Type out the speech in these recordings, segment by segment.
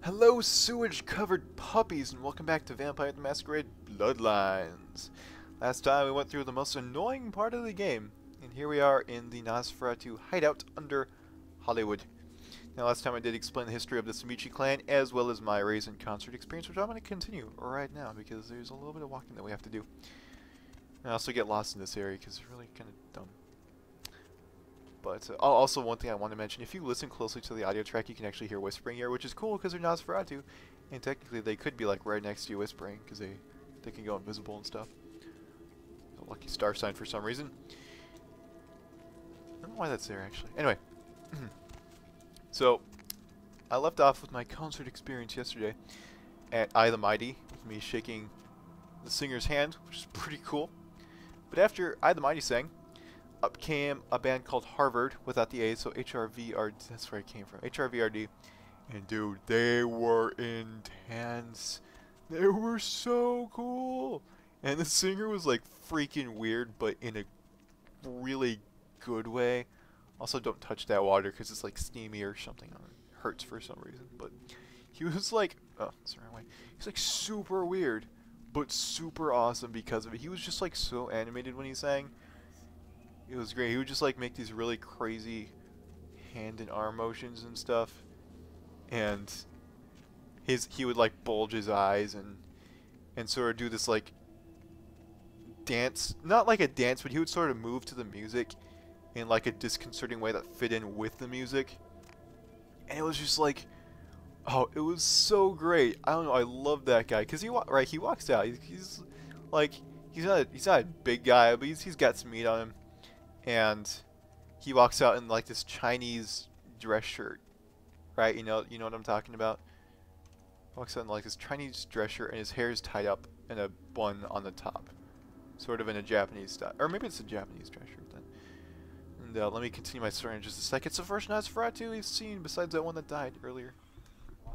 Hello, sewage-covered puppies, and welcome back to Vampire the Masquerade Bloodlines. Last time we went through the most annoying part of the game, and here we are in the Nosferatu hideout under Hollywood. Now, last time I did explain the history of the Samichi clan, as well as my Raisin concert experience, which I'm going to continue right now, because there's a little bit of walking that we have to do. And I also get lost in this area, because it's really kind of dumb. But also, one thing I want to mention, if you listen closely to the audio track, you can actually hear whispering here, which is cool because they're Nosferatu. And technically, they could be like right next to you whispering because they can go invisible and stuff. A lucky star sign for some reason. I don't know why that's there, actually. Anyway. So, I left off with my concert experience yesterday at I the Mighty, with me shaking the singer's hand, which is pretty cool. But after I the Mighty sang, up came a band called Harvard without the A, so HRVRD, that's where it came from, HRVRD. And dude, they were intense. They were so cool. And the singer was like freaking weird, but in a really good way. Also, don't touch that water because it's like steamy or something. It hurts for some reason. But he was like, oh, that's the wrong way. He's like super weird, but super awesome because of it. He was just like so animated when he sang. It was great. He would just like make these really crazy hand and arm motions and stuff, and he would like bulge his eyes and sort of do this like dance, not like a dance, but he would sort of move to the music in like a disconcerting way that fit in with the music, and it was just like, oh, it was so great. I don't know. I love that guy because he walks out. He's like he's not a big guy, but he's got some meat on him. And he walks out in like this Chinese dress shirt, right? You know what I'm talking about. Walks out in like this Chinese dress shirt, and his hair is tied up in a bun on the top, sort of in a Japanese style, or maybe it's a Japanese dress shirt then. And let me continue my story in just a second. It's the first Nosferatu we've seen, besides that one that died earlier. What?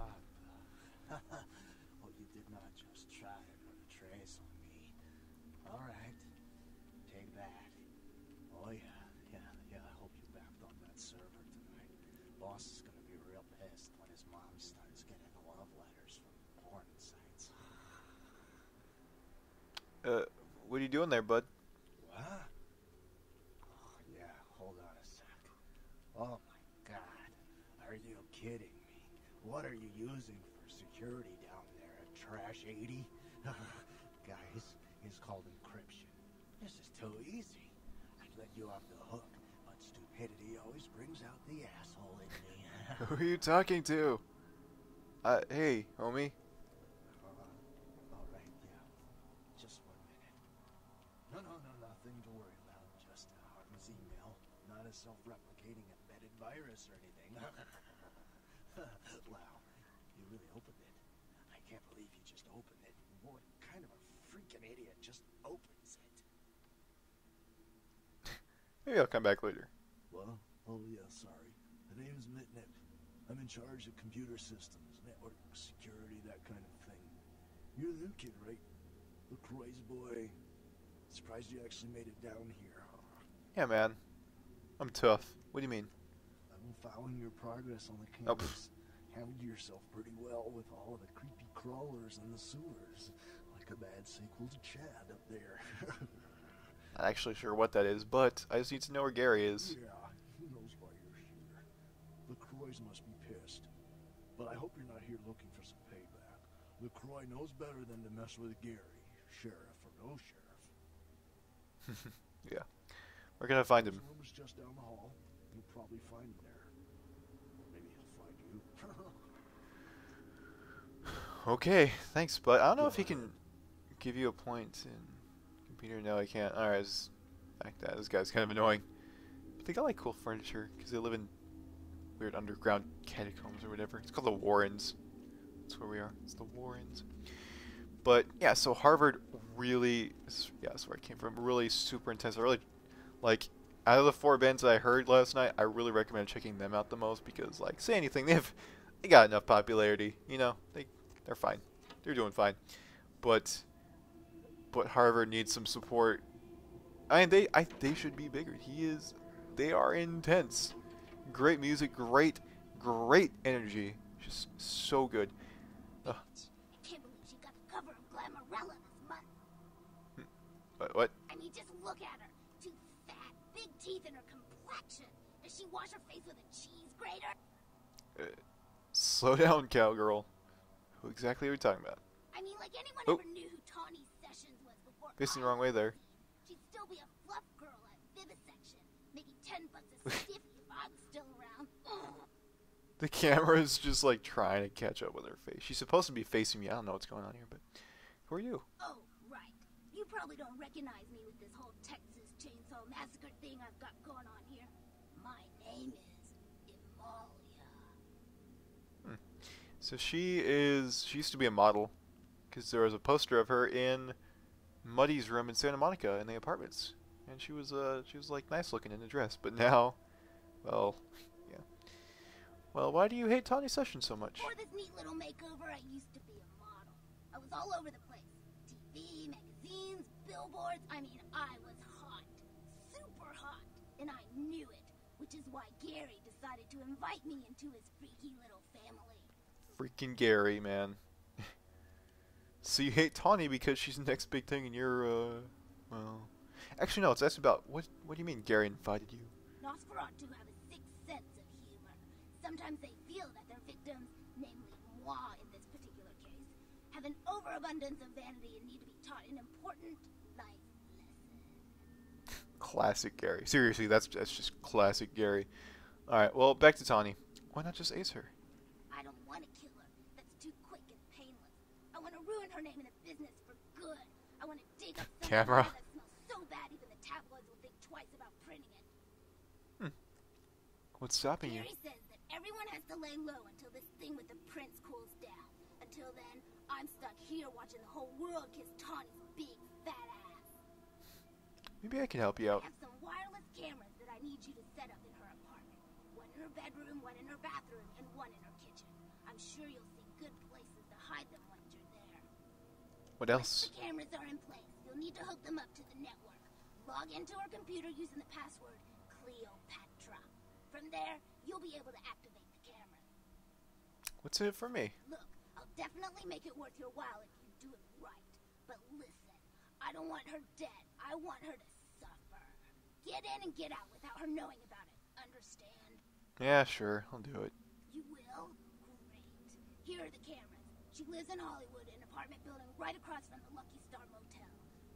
Well, you did not just try to put a trace on me. All right, take that. Oh yeah. I hope you backed on that server tonight. Boss is gonna be real pissed when his mom starts getting love letters from porn sites. What are you doing there, bud? What? Oh yeah, hold on a sec. Oh my God, are you kidding me? What are you using for security down there at Trash 80? Guys, it's called encryption. This is too easy. I'd let you off the hook, but stupidity always brings out the asshole in me. Who are you talking to? Hey, homie. All right, yeah. Just 1 minute. No, nothing to worry about. Just a harmless email. Not a self-replicating embedded virus or anything. Wow, you really opened it. I can't believe you just opened it. What kind of a freaking idiot just opens it? Maybe I'll come back later. Well, oh yeah, sorry. The name's Mitnip. I'm in charge of computer systems, network security, that kind of thing. You're the new kid, right? LaCroix's boy. Surprised you actually made it down here. Yeah, man. I'm tough. What do you mean? I've been following your progress on the Oh, campus. Handled yourself pretty well with all of the creepy crawlers in the sewers. Like a bad sequel to Chad up there. Not actually sure what that is, but I just need to know where Gary is. Yeah, who knows why you're here. LaCroix must be pissed. But I hope you're not here looking for some payback. LaCroix knows better than to mess with Gary, sheriff or no sheriff. Yeah. We're gonna find him. His room is just down the hall. You'll probably find him there. Maybe he'll find you. Okay, thanks, but I don't know if he can give you a point in computer. No, I can't. Alright, like that. This guy's kind of annoying. But they got like cool furniture because they live in weird underground catacombs or whatever. It's called the Warrens. That's where we are. It's the Warrens. But yeah, so Harvard really, yeah, that's where I came from. Really super intense. I really like. Out of the 4 bands that I heard last night, I really recommend checking them out the most because, like, say anything, they got enough popularity. You know, they're fine. They're doing fine. But Harvard needs some support. I mean, they should be bigger. They are intense. Great music, great energy. just so good. Ugh. I can't believe she got the cover of Glamourella this month. What? I mean, just look at her. Too fat, big teeth, and her complexion. Does she wash her face with a cheese grater? Slow down, cowgirl. Who exactly are we talking about? I mean, like anyone Oh. ever knew who Tawny Sessions was before. Facing the wrong way there. She'd still be a fluff girl at Vivisection, making $10 a stiffy if I was still around. Ugh. The camera is just like trying to catch up with her face. She's supposed to be facing me. I don't know what's going on here, but who are you? Oh, right. You probably don't recognize me with this whole Texas Chainsaw Massacre thing I've got going on here. My name is Amalia. So she used to be a model, because there was a poster of her in Muddy's room in Santa Monica in the apartments, and she was like nice looking in a dress. But now, well, yeah. Well, why do you hate Tawny Sessions so much? Before this neat little makeover, I used to be a model. I was all over the place. TV, magazines, billboards. I mean, I was hot. Super hot. And I knew it. Which is why Gary decided to invite me into his freaky little family. Freaking Gary, man. So you hate Tawny because she's the next big thing and you're, well... Actually, no, it's about... What do you mean Gary invited you? Nosferatu have a sixth sense of humor. Sometimes they feel that their victims, namely moi in this particular case, have an overabundance of vanity and need to be taught an important life lesson. Classic Gary. Seriously, that's just classic Gary. Alright, well, back to Tawny. Why not just ace her? I don't want to kill her. That's too quick and painless. I want to ruin her name in the business for good. I want to dig up some Camera. that smells so bad even the tabloids will think twice about printing it. What's stopping you? Gary says that everyone has to lay low until this thing with the prince cools down. Until then, I'm stuck here watching the whole world kiss Tawny's big fat ass. Maybe I can help you out. I have some wireless cameras that I need you to set up in her apartment. One in her bedroom, one in her bathroom, and one in her kitchen. I'm sure you'll see good places to hide them once you're there. What Once else? the cameras are in place, you'll need to hook them up to the network. Log into her computer using the password Cleopatra. From there, you'll be able to activate the cameras. What's in it for me? Look, I'll definitely make it worth your while if you do it right. But listen, I don't want her dead. I want her to suffer. Get in and get out without her knowing about it. Understand? Yeah, sure. I'll do it. You will? Great. Here are the cameras. She lives in Hollywood, an apartment building right across from the Lucky Star Motel.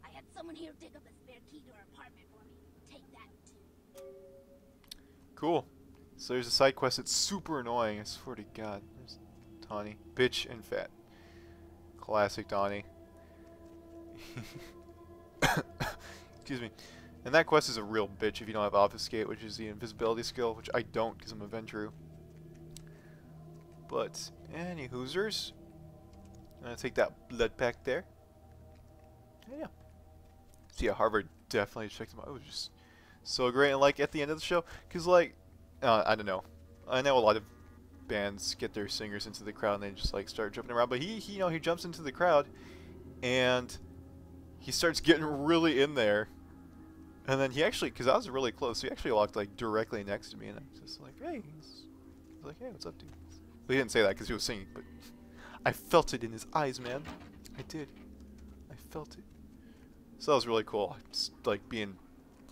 I had someone here dig up a spare key to her apartment for me. Take that, too. Cool. So there's a side quest that's super annoying. I swear to God. There's Tawny. Bitch and fat. Classic Tawny. Excuse me. And that quest is a real bitch if you don't have Obfuscate, which is the invisibility skill, which I don't because I'm a Ventru. But, any hoosers. I'm going to take that blood pack there. Yeah. See, Harvard definitely checked them out. It was just so great. And, like, at the end of the show, because, like, I don't know. I know a lot of bands get their singers into the crowd and they just, like, start jumping around. But he you know, he jumps into the crowd and he starts getting really in there. And then he actually, because I was really close, he actually walked, like, directly next to me. And I was just like, hey. He's like, hey, what's up, dude? Well, he didn't say that because he was singing, but I felt it in his eyes, man. I did. I felt it. So that was really cool. Just, like, being,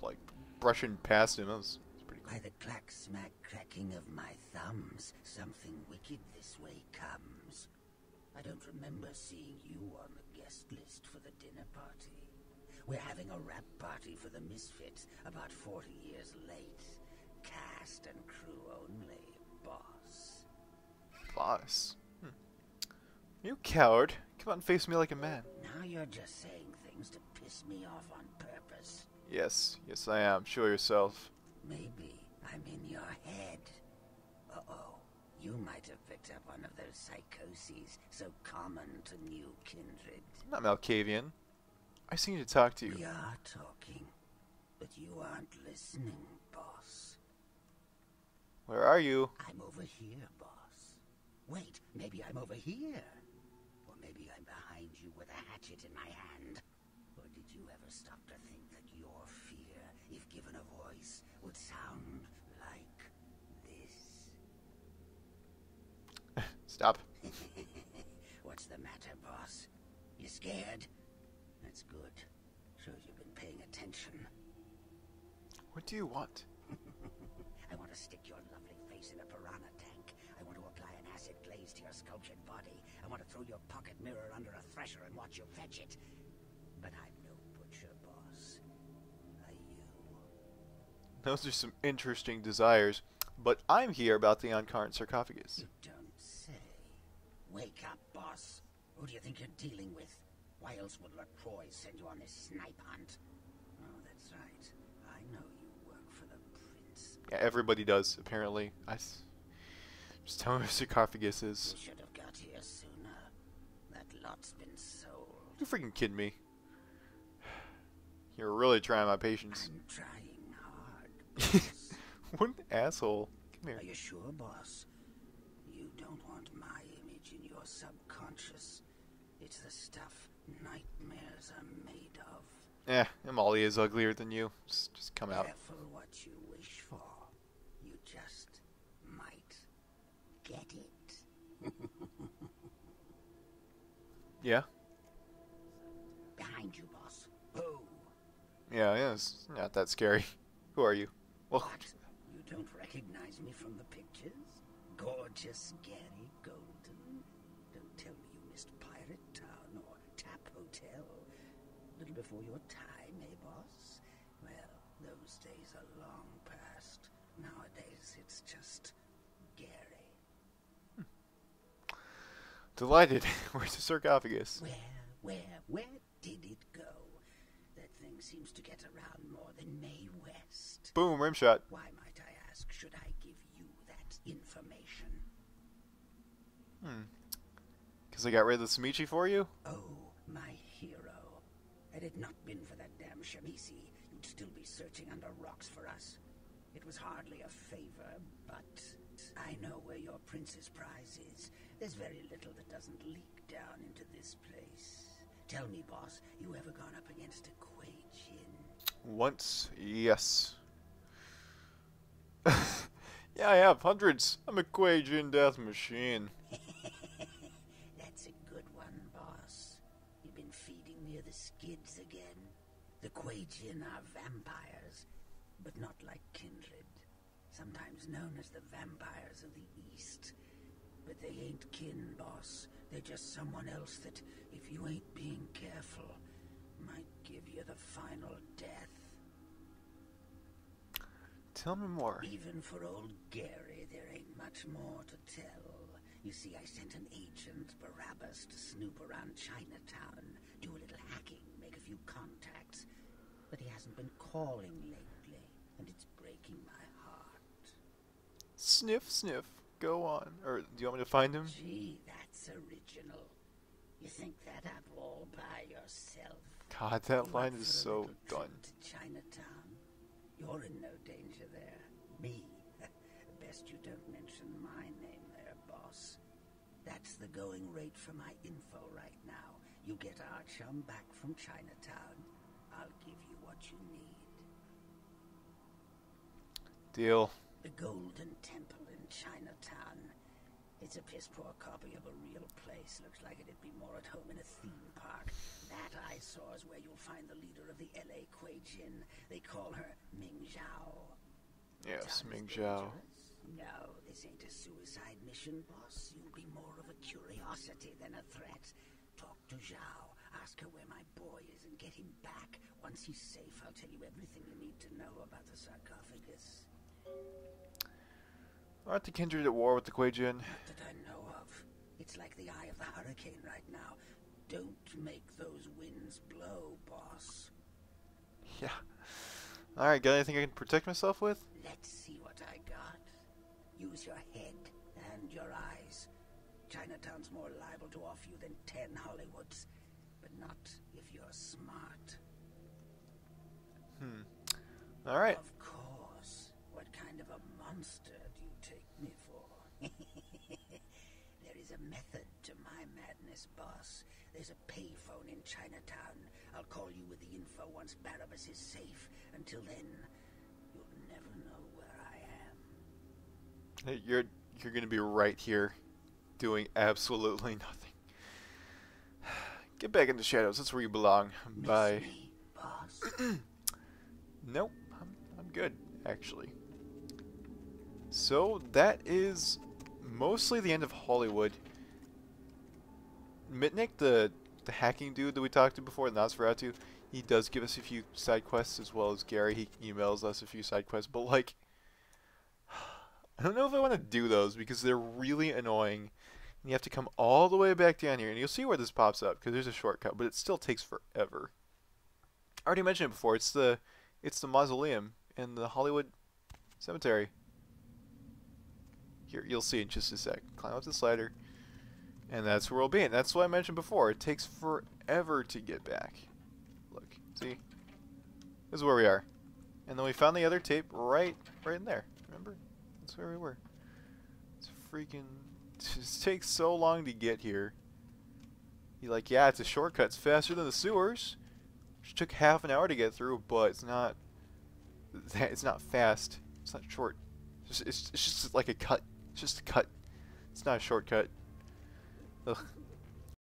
like, brushing past him. That was pretty cool. By the clack-smack cracking of my thumbs, something wicked this way comes. I don't remember seeing you on the guest list for the dinner party. We're having a rap party for the Misfits, about 40 years late. Cast and crew only, boss. Boss. You coward. Come out and face me like a man. Now you're just saying things to piss me off on purpose. Yes. Yes, I am. Show yourself. Maybe I'm in your head. Uh-oh. You might have picked up one of those psychoses so common to new kindred. I'm not Malkavian. I just need to talk to you. We are talking, but you aren't listening, boss. Where are you? I'm over here, boss. Wait, maybe I'm over here. Or maybe I'm behind you with a hatchet in my hand. Or did you ever stop to think that your fear, if given a voice, would sound like this? Stop. What's the matter, boss? You scared? That's good. Shows you've been paying attention. What do you want? I want to stick your lovely face in a piranha tank. I want to apply an acid glaze to your sculptured body. I want to throw your pocket mirror under a thresher and watch you fetch it. But I'm no butcher, boss. Are you? Those are some interesting desires. But I'm here about the uncurrent sarcophagus. You don't say. Wake up, boss. Who do you think you're dealing with? Why else would LaCroix send you on this snipe hunt? Oh, that's right. I know you work for the prince. Yeah, everybody does, apparently. Just tell me where the sarcophagus is. You should have got here sooner. That lot's been sold. You freaking kidding me? You're really trying my patience. I'm trying hard. What an asshole. Come here. Are you sure, boss? You don't want my image in your subconscious. It's the stuff nightmares are made of. Molly is uglier than you. Just come out. Careful what you wish for. You just might get it. Yeah? Behind you, boss. Who? Yeah, it's not that scary. Who are you? Well, What? You don't recognize me from the pictures? Gorgeous Gary Golden? Don't tell me you missed Pirate Town or Tap Hotel. A little before your time, eh, boss? Well, those days are long past. Nowadays, it's just Gary. delighted. Where's the sarcophagus? Where did it go? That thing seems to get around more than Mae West. Boom, rim shot. Why, might I ask, should I give you that information? Because I got rid of the Samichi for you? Oh, my hero. Had it not been for that damn Shamisi, you'd still be searching under rocks for us. It was hardly a favor, but I know where your prince's prize is. There's very little that doesn't leak down into this place. Tell me, boss, you ever gone up against a Kuei Jin? Once, yes. Yeah, I have hundreds. I'm a Kuei Jin death machine. That's a good one, boss. You've been feeding near the skids again? The Kuei Jin are vampires, but not like kindred. Sometimes known as the vampires of the East. But they ain't kin, boss. They're just someone else that, if you ain't being careful, might give you the final death. Tell me more. Even for old Gary, there ain't much more to tell. You see, I sent an agent, Barabbas, to snoop around Chinatown, do a little hacking, make a few contacts. But he hasn't been calling lately, and it's breaking my heart. Sniff, sniff. Go on. Or do you want me to find him? Gee, that's original. You think that up all by yourself? God, that You line up is for a so little trip done. to Chinatown? You're in no danger there. Me? Best you don't mention my name there, boss. That's the going rate for my info right now. You get our chum back from Chinatown. I'll give you what you need. Deal. The Golden Temple in Chinatown. It's a piss-poor copy of a real place. Looks like it'd be more at home in a theme park. That I saw is where you'll find the leader of the L.A. Kuei Jin. They call her Ming Zhao. Yes, Sounds Ming Zhao. dangerous? No, this ain't a suicide mission, boss. You'll be more of a curiosity than a threat. Talk to Zhao. Ask her where my boy is and get him back. Once he's safe, I'll tell you everything you need to know about the sarcophagus. Aren't the kindred at war with the Kuei Jin? Not that I know of. It's like the eye of the hurricane right now. Don't make those winds blow, boss. Yeah. Alright, got anything I can protect myself with? Let's see what I got. Use your head and your eyes. Chinatown's more liable to off you than 10 Hollywoods. But not if you're smart. Alright. Of course. What kind of a monster do you take me for? There is a method to my madness, boss. There's a payphone in Chinatown. I'll call you with the info once Barabbas is safe. Until then, you'll never know where I am. Hey, you're gonna be right here. doing absolutely nothing. Get back in the shadows. That's where you belong. Bye. Miss me, boss? Nope. I'm good, actually. So that is mostly the end of Hollywood. Mitnick, the hacking dude that we talked to before, Nosferatu, he does give us a few side quests, as well as Gary. He emails us a few side quests, but like, I don't know if I want to do those because they're really annoying. And you have to come all the way back down here, and you'll see where this pops up because there's a shortcut, but it still takes forever. I already mentioned it before. It's the mausoleum in the Hollywood cemetery. Here, you'll see in just a sec. Climb up the slider, and that's where we'll be. And that's what I mentioned before. It takes forever to get back. Look, see? This is where we are. And then we found the other tape right in there. Remember? That's where we were. It's freaking... It just takes so long to get here. You're like, yeah, it's a shortcut. It's faster than the sewers. Which took half an hour to get through, but it's not... It's not fast. It's not short. It's just like a cut. It's just a cut. It's not a shortcut. Ugh.